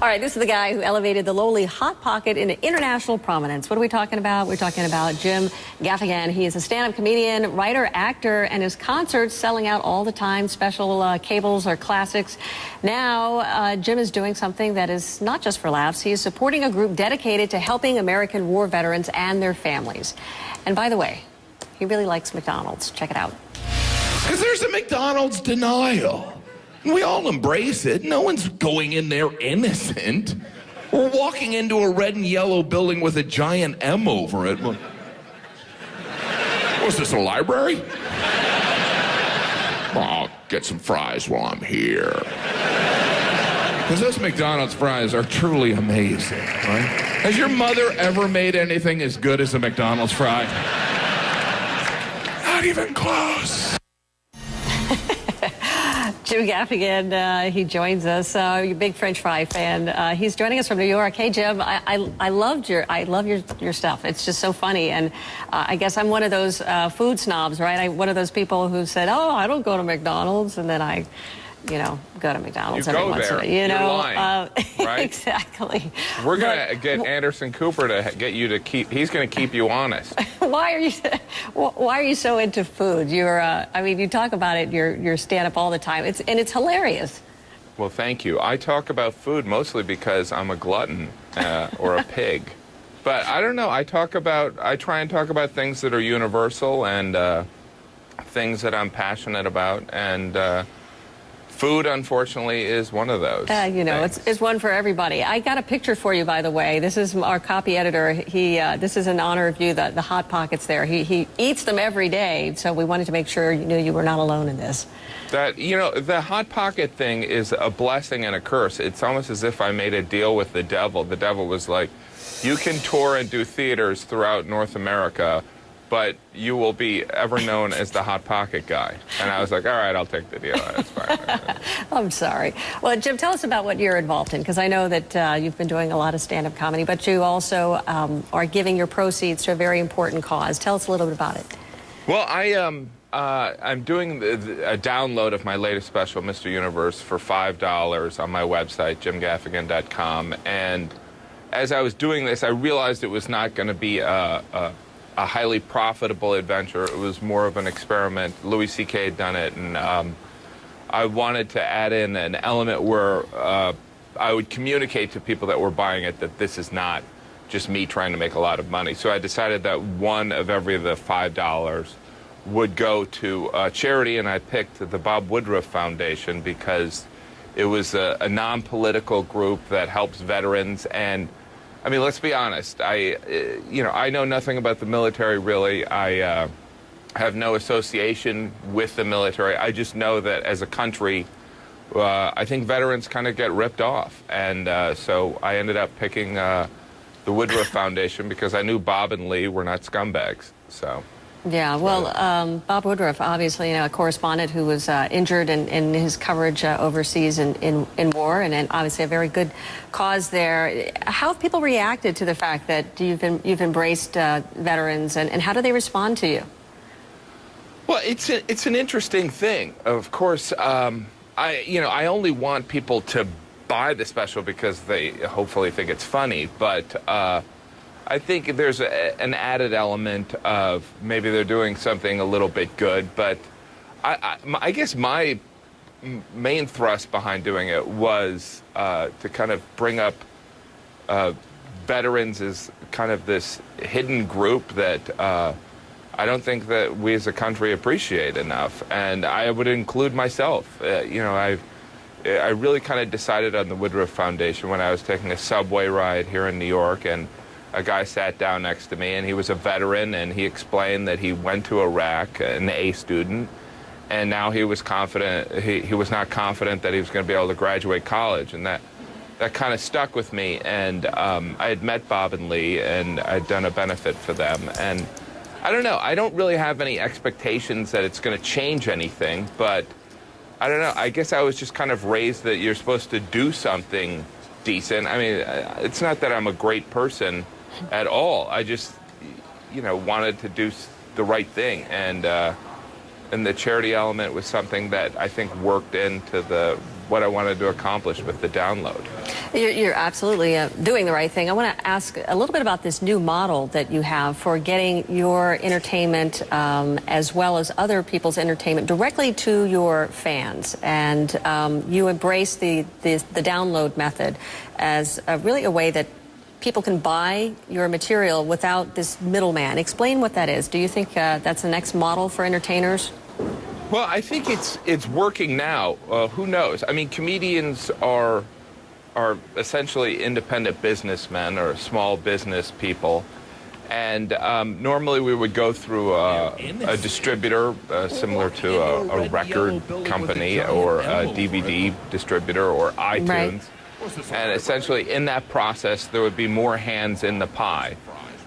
All right, this is the guy who elevated the lowly Hot Pocket into international prominence. What are we talking about? We're talking about Jim Gaffigan. He is a stand-up comedian, writer, actor, and his concerts selling out all the time. Special cables are classics. Now, Jim is doing something that is not just for laughs. He is supporting a group dedicated to helping American war veterans and their families. And by the way, he really likes McDonald's. Check it out. Because there's a McDonald's denial. We all embrace it. No one's going in there innocent. We're walking into a red and yellow building with a giant M over it. Was this a library? I'll get some fries while I'm here. Because those McDonald's fries are truly amazing, right? Has your mother ever made anything as good as a McDonald's fry? Not even close. Jim Gaffigan, he joins us. You're a big French fry fan. He's joining us from New York. Hey, Jim, I love your stuff. It's just so funny. And I guess I'm one of those food snobs, right? One of those people who said, "Oh, I don't go to McDonald's," and then I, go to McDonald's every once in a while. You're lying, right? Exactly. We're gonna get Anderson Cooper to get you to keep. He's gonna keep you honest. Why are you so into food? You talk about it. You're stand up all the time. It's hilarious. Well, thank you. I talk about food mostly because I'm a glutton or a pig. But I don't know. I try and talk about things that are universal and things that I'm passionate about, and food, unfortunately, is one of those. It's one for everybody. I got a picture for you, by the way. This is our copy editor. This is in honor of you, the Hot Pockets there. He eats them every day, so we wanted to make sure you knew you were not alone in this. The Hot Pocket thing is a blessing and a curse. It's almost as if I made a deal with the devil. The devil was like, you can tour and do theaters throughout North America, but you will be ever known as the Hot Pocket guy. And I was like, all right, I'll take the deal. That's fine. I'm sorry. Well, Jim, tell us about what you're involved in, because I know that you've been doing a lot of stand-up comedy, but you also are giving your proceeds to a very important cause. Tell us a little bit about it. Well, I'm doing a download of my latest special, Mr. Universe, for $5 on my website, jimgaffigan.com. And as I was doing this, I realized it was not going to be a highly profitable adventure. It was more of an experiment. Louis C.K. had done it, and I wanted to add in an element where I would communicate to people that were buying it that this is not just me trying to make a lot of money. So I decided that one of every of the $5 would go to a charity, and I picked the Bob Woodruff Foundation because it was a non-political group that helps veterans. And I mean, let's be honest. I know nothing about the military, really. I have no association with the military. I just know that as a country, I think veterans kind of get ripped off. And so I ended up picking the Woodruff Foundation because I knew Bob and Lee were not scumbags. So. Yeah, well, Bob Woodruff, obviously, a correspondent who was injured in his coverage overseas in war, and obviously a very good cause there. How have people reacted to the fact that you've embraced veterans, and how do they respond to you? Well, it's an interesting thing. Of course, I only want people to buy the special because they hopefully think it's funny, but I think there's an added element of maybe they're doing something a little bit good, but I guess my main thrust behind doing it was to kind of bring up veterans as kind of this hidden group that I don't think that we as a country appreciate enough, and I would include myself. I really kind of decided on the Woodruff Foundation when I was taking a subway ride here in New York, and a guy sat down next to me, and he was a veteran, and he explained that he went to Iraq, an A student, and now he was confident, he was not confident that he was going to be able to graduate college, and that kind of stuck with me. And I had met Bob and Lee, and I'd done a benefit for them, and I don't know, I don't really have any expectations that it's going to change anything, but I don't know, I guess I was just kind of raised that you're supposed to do something decent. I mean, it's not that I'm a great person at all. I just, wanted to do the right thing, and the charity element was something that I think worked into the what I wanted to accomplish with the download. You're absolutely doing the right thing. I want to ask a little bit about this new model that you have for getting your entertainment as well as other people's entertainment directly to your fans. And you embrace the download method as really a way that people can buy your material without this middleman. Explain what that is. Do you think that's the next model for entertainers? Well, I think it's working now. Who knows? I mean, comedians are essentially independent businessmen or small business people. And normally we would go through a distributor similar to a record company or a DVD distributor or iTunes. Right. And essentially in that process, there would be more hands in the pie.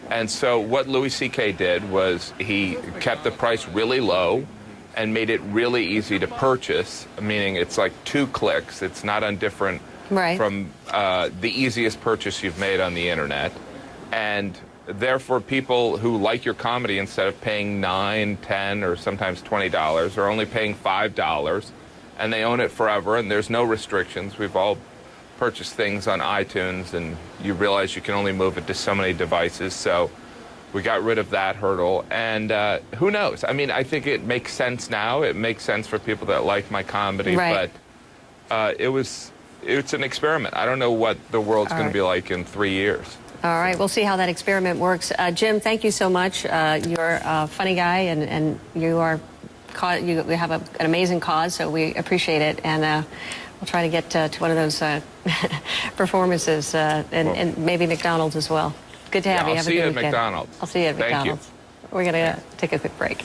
And so what Louis C.K. did was he kept the price really low and made it really easy to purchase, meaning it's like 2 clicks. It's not undifferent from the easiest purchase you've made on the internet. And therefore, people who like your comedy, instead of paying $9, $10, or sometimes $20, are only paying $5, and they own it forever, and there's no restrictions. We've all purchased things on iTunes, and you realize you can only move it to so many devices, so we got rid of that hurdle. And who knows? I mean, I think it makes sense now. It makes sense for people that like my comedy, but it's an experiment. I don't know what the world's going to be like in 3 years. All right, we'll see how that experiment works. Jim, thank you so much. You're a funny guy, and you have an amazing cause, so we appreciate it. And we'll try to get to one of those performances, and maybe McDonald's as well. Good to have you. I'll see you at McDonald's. I'll see you at McDonald's. We're going to take a quick break.